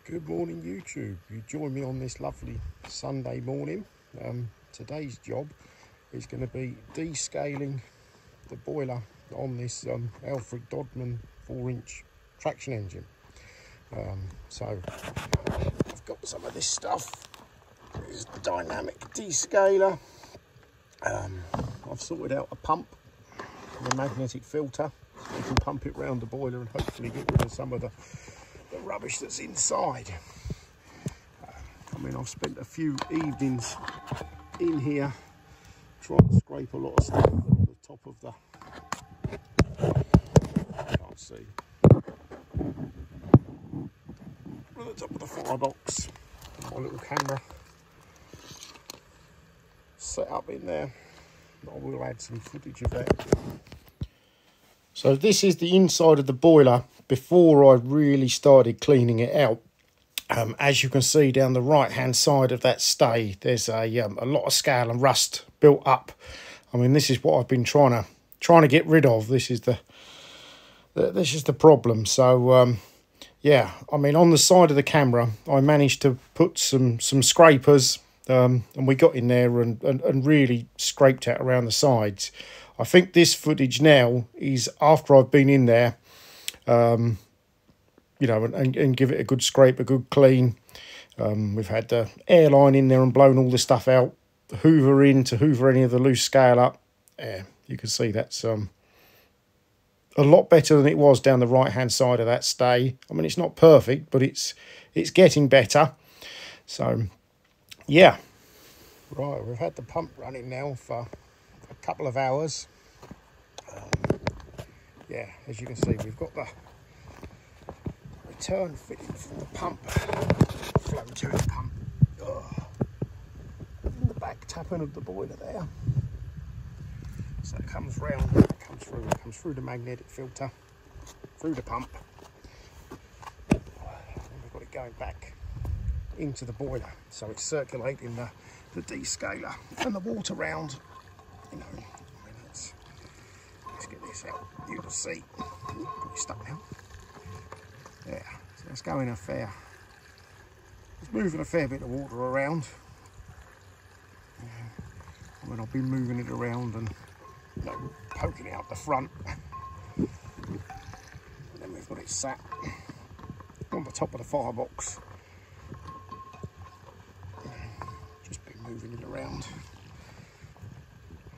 Good morning, YouTube. You join me on this lovely Sunday morning. Today's job is going to be descaling the boiler on this Alfred Dodman 4-inch traction engine. So I've got some of this stuff. This is the dynamic descaler. I've sorted out a pump and a magnetic filter. You can pump it round the boiler and hopefully get rid of some of the rubbish that's inside. I've spent a few evenings in here trying to scrape a lot of stuff off the top of I can't see. At the top of the firebox. My little camera set up in there. I will add some footage of that. So this is the inside of the boiler before I really started cleaning it out. As you can see down the right hand side of that stay, there's a lot of scale and rust built up. I mean, this is what I've been trying to get rid of. This is the problem. So yeah, I mean, on the side of the camera I managed to put some scrapers, and we got in there and really scraped out around the sides. I think this footage now is after I've been in there, you know, and give it a good scrape, a good clean. We've had the airline in there and blown all the stuff out, hoover in to hoover any of the loose scale up. Yeah, you can see that's a lot better than it was down the right hand side of that stay. I mean, it's not perfect, but it's getting better. So yeah, right, we've had the pump running now for a couple of hours. Yeah, as you can see, we've got the return fitting from the pump, flow to the pump, in the back tapping of the boiler there. So it comes round, it comes through the magnetic filter, through the pump, and we've got it going back into the boiler. So it's circulating the descaler and the water round. You know, I mean, let's get this out. You can see, got it stuck now. Yeah, so it's going it's moving a fair bit of water around. I mean, I've been moving it around and, you know, poking it out the front. And then we've got it sat on the top of the firebox. Just been moving it around.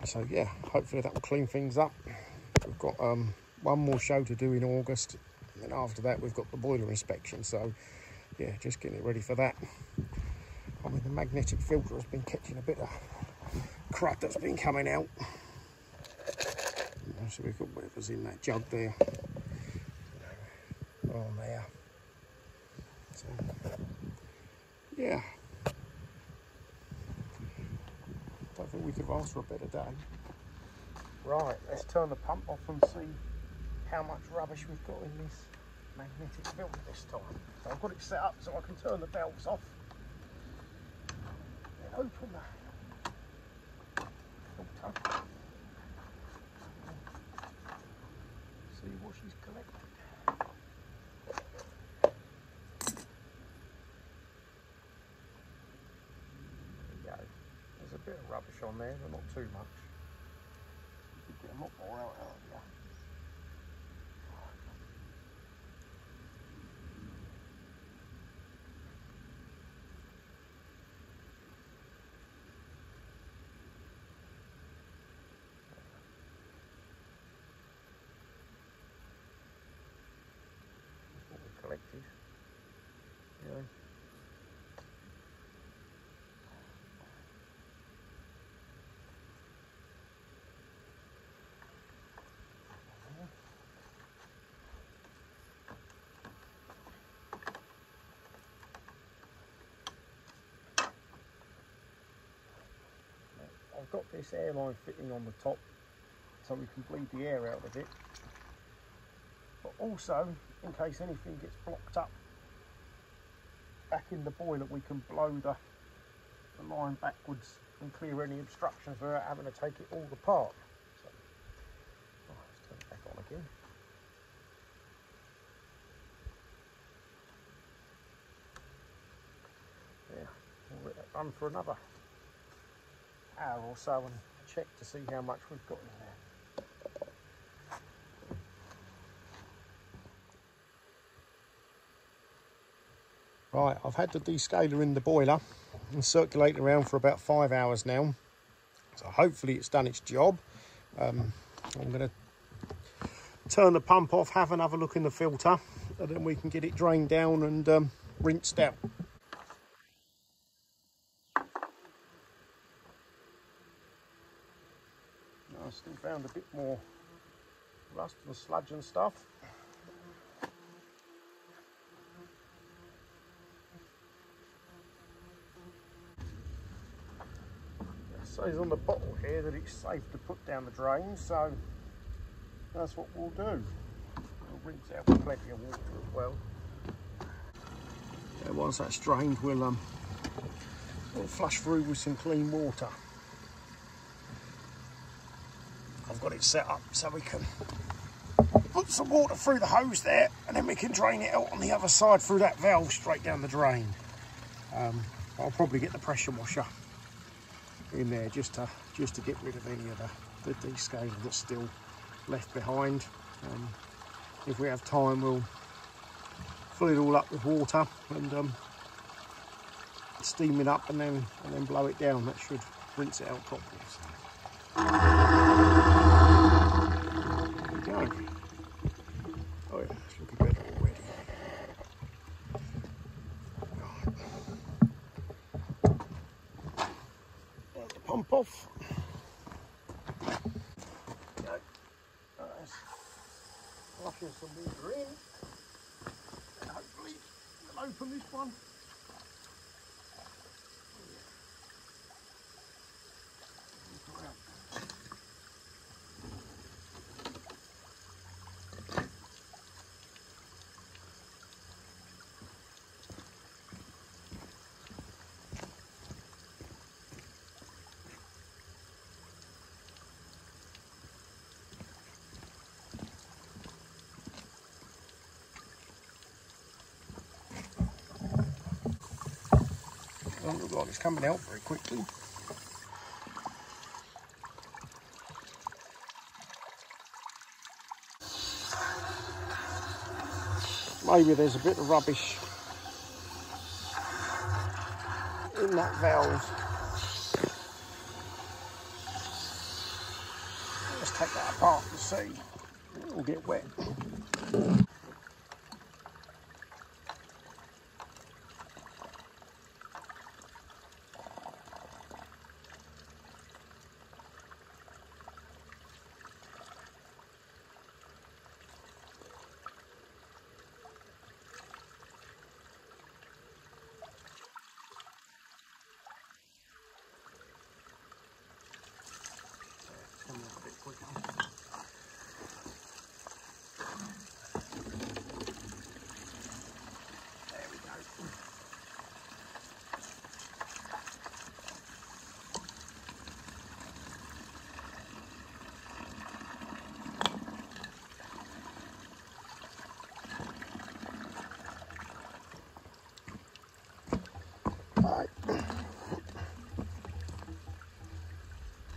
So yeah, hopefully that will clean things up. We've got one more show to do in August. And then after that, we've got the boiler inspection. So, yeah, just getting it ready for that. I mean, the magnetic filter has been catching a bit of crud that's been coming out. So we've got whatever's in that jug there. On there. So, yeah. Don't think we could have asked for a better day. Right, let's turn the pump off and see how much rubbish we've got in this magnetic filter this time. So I've got it set up so I can turn the valves off and open the filter. See what she's collected. There we go. There's a bit of rubbish on there, but not too much. You could get a lot more out earlier. Collected. Yeah. I've got this airline fitting on the top so we can bleed the air out of it. But also, in case anything gets blocked up back in the boiler, we can blow the line backwards and clear any obstructions without having to take it all apart. So, let's turn it back on again. run for another hour or so and check to see how much we've got in there. Right, I've had the descaler in the boiler and circulating around for about 5 hours now, so hopefully it's done its job. I'm going to turn the pump off, have another look in the filter, and then we can get it drained down and rinsed out. I still found a bit more rust and sludge and stuff. It says on the bottle here that it's safe to put down the drain, so that's what we'll do. We'll rinse out with plenty of water as well. Yeah, once that's drained, we'll flush through with some clean water. I've got it set up so we can put some water through the hose there, and then we can drain it out on the other side through that valve straight down the drain. I'll probably get the pressure washer in there just to get rid of any of the descaler that's still left behind. If we have time, we'll fill it all up with water and steam it up and then blow it down. That should rinse it out properly. So. There we go. Oh yeah, it's looking better already. Right. The pump off. Okay. That's flushing some water in. And hopefully we'll open this one. Doesn't look like it's coming out very quickly. Maybe there's a bit of rubbish in that valve. Let's take that apart and see. It will get wet. Right.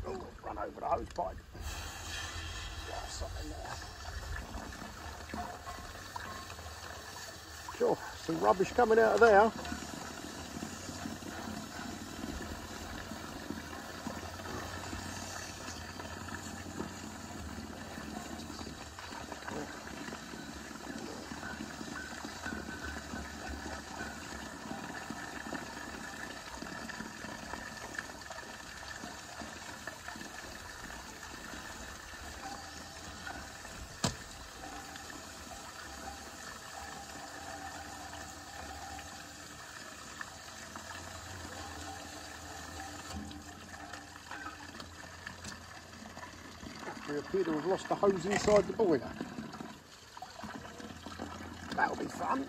Oh, run over the hose pipe. Yeah, something there. Sure, some rubbish coming out of there. We appear to have lost the hose inside the boiler. That'll be fun.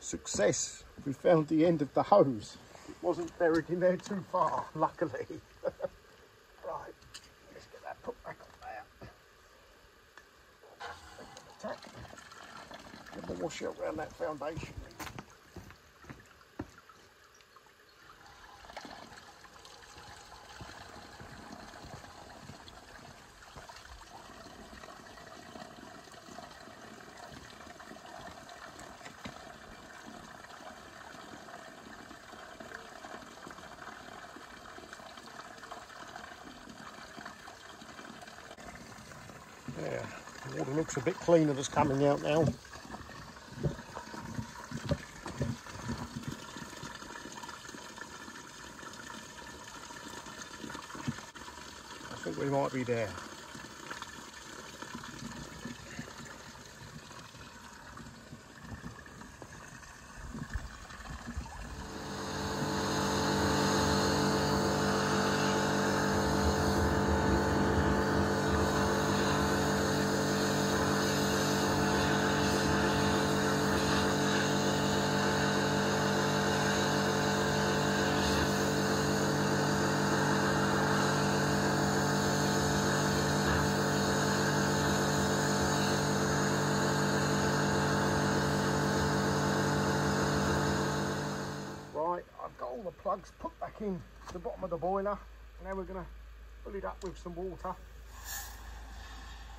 Success! We found the end of the hose. It wasn't buried in there too far, luckily. Right, let's get that put back on there. the washout around that foundation. Yeah, the water looks a bit cleaner that's coming out now. I think we might be there. Right, I've got all the plugs put back in the bottom of the boiler. Now we're going to fill it up with some water and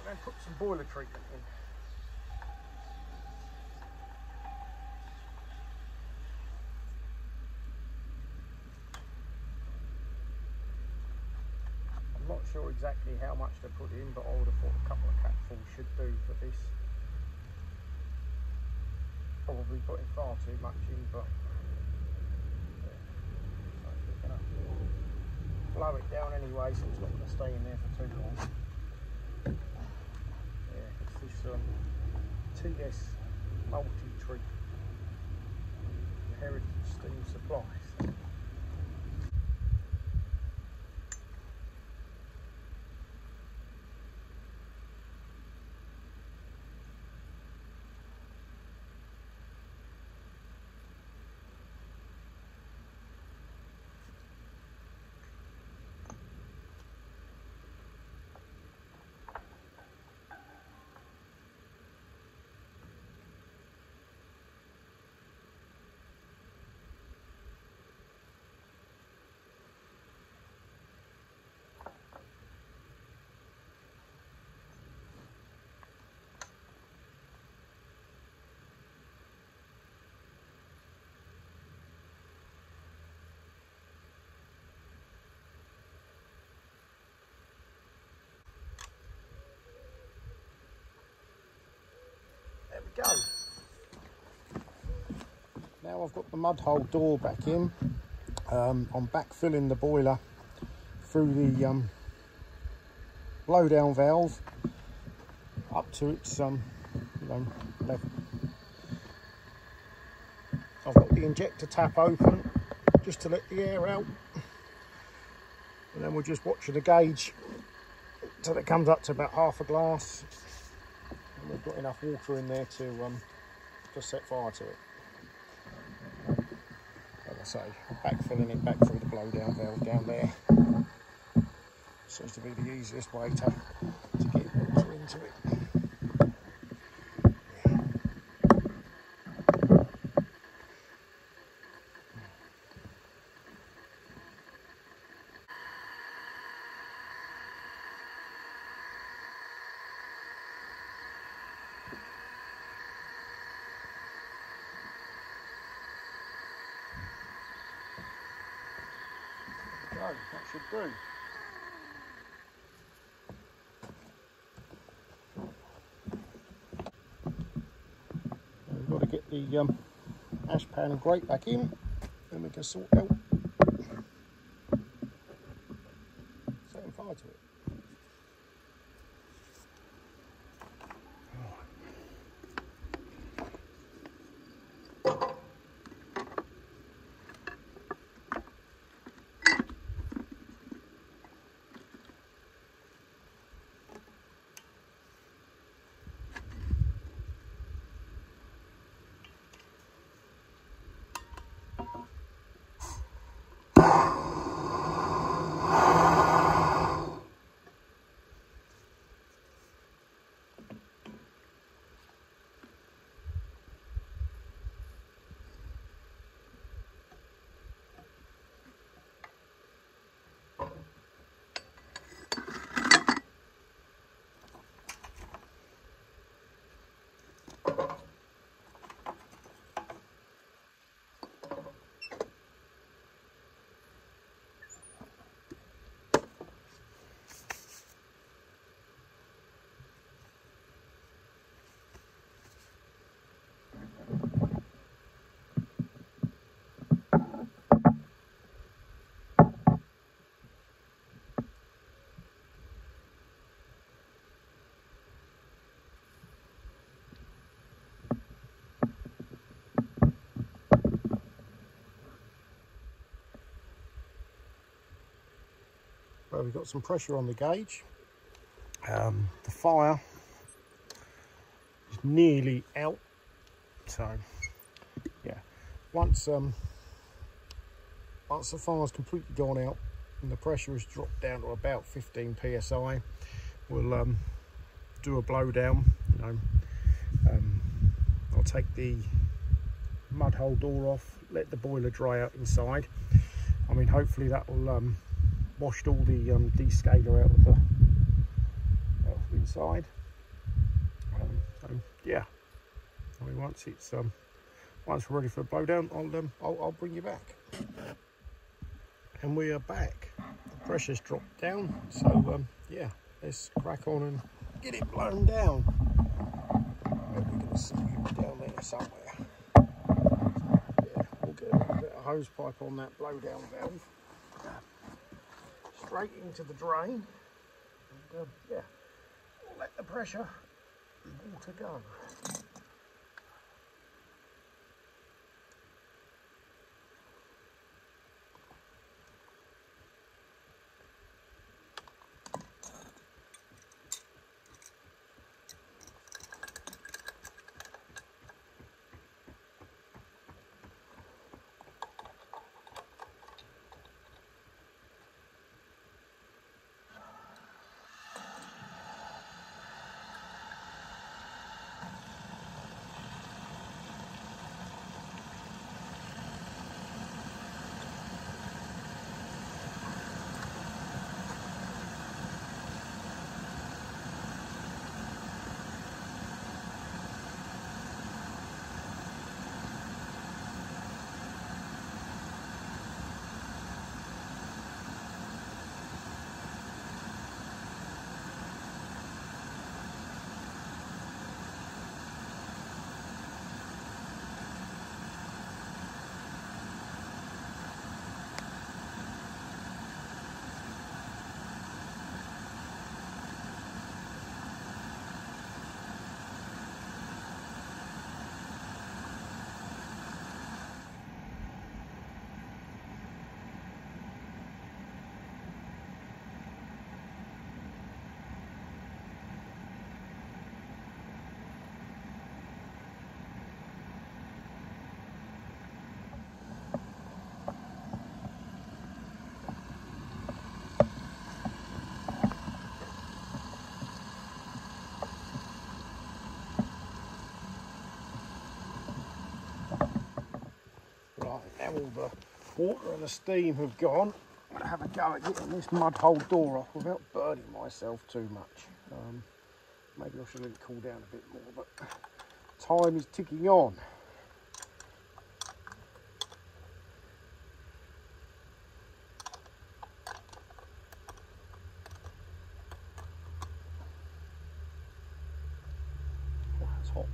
then put some boiler treatment in. I'm not sure exactly how much to put in, but I would have thought a couple of capfuls should do for this. Probably putting far too much in, but blow it down anyway, so it's not going to stay in there for too long. Yeah, it's this TS multi-treat Heritage Steam Supplies. There we go. Now I've got the mud hole door back in. I'm backfilling the boiler through the blow down valve up to its level. I've got the injector tap open just to let the air out, and then we'll just watch the gauge until it comes up to about half a glass, and we've got enough water in there to set fire to it. Like I say, backfilling it back through the blow down valve down there seems to be the easiest way to get water into it. That should do. We've got to get the ash pan and grate back in, then we can sort out setting fire to it. So we've got some pressure on the gauge. The fire is nearly out. So yeah, once the fire's completely gone out and the pressure has dropped down to about 15 psi, we'll do a blowdown. I'll take the mud hole door off, let the boiler dry out inside. I mean, hopefully that will washed all the descaler out of the inside. So yeah, I mean, once we're ready for a blowdown, I'll bring you back. And we are back. The pressure's dropped down, so yeah, let's crack on and get it blown down. Maybe we're gonna see it down there somewhere. Yeah, we'll get a little bit of hose pipe on that blowdown valve, straight into the drain, and yeah, we'll let the pressure and water go. Now all the water and the steam have gone, I'm going to have a go at getting this mud hole door off without burning myself too much. Maybe I should let it cool down a bit more, but time is ticking on. Oh, it's hot.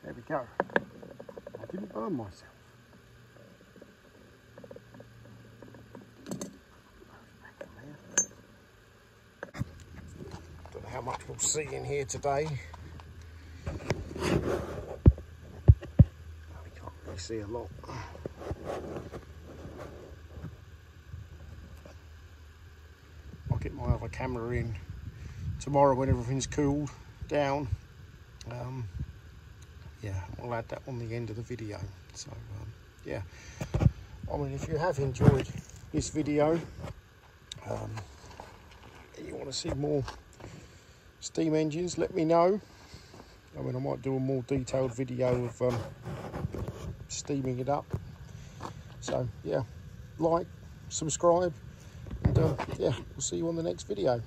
There we go. I didn't burn myself. Don't know how much we'll see in here today. We can't really see a lot. I'll get my other camera in tomorrow when everything's cooled down. Yeah, I'll add that on the end of the video. So yeah, I mean, if you have enjoyed this video and you want to see more steam engines, let me know. I mean, I might do a more detailed video of steaming it up. So yeah, like, subscribe, and yeah, we'll see you on the next video.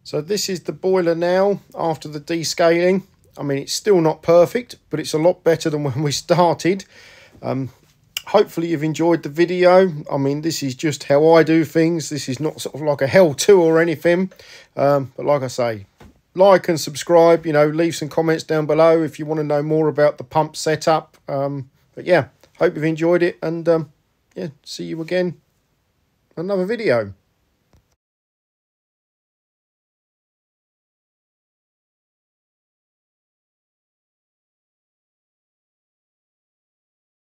So this is the boiler now after the descaling. I mean, it's still not perfect, but it's a lot better than when we started. Hopefully you've enjoyed the video. I mean, this is just how I do things. This is not sort of like a how-to or anything. But like I say, like and subscribe, you know, leave some comments down below if you want to know more about the pump setup. But yeah, hope you've enjoyed it, and yeah, see you again in another video.